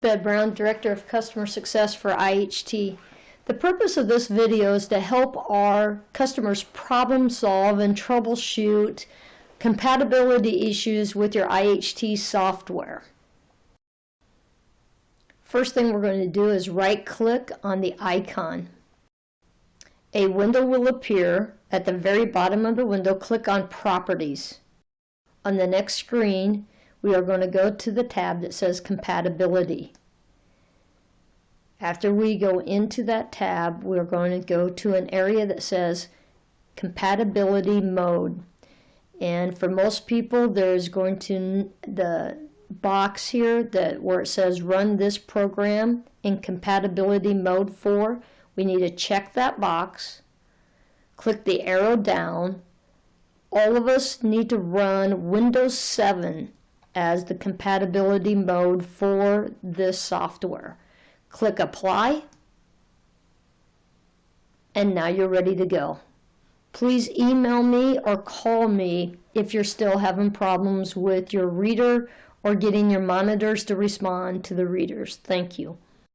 Beth Brown, Director of Customer Success for IHT. The purpose of this video is to help our customers problem solve and troubleshoot compatibility issues with your IHT software. First thing we're going to do is right-click on the icon. A window will appear. At the very bottom of the window, click on Properties. On the next screen, we are going to go to the tab that says Compatibility. After we go into that tab, we're going to go to an area that says Compatibility Mode. And for most people, there's going to the box here where it says Run this program in Compatibility Mode 4. We need to check that box. Click the arrow down. All of us need to run Windows 7 as the compatibility mode for this software. Click Apply, and now you're ready to go. Please email me or call me if you're still having problems with your reader or getting your monitors to respond to the readers. Thank you.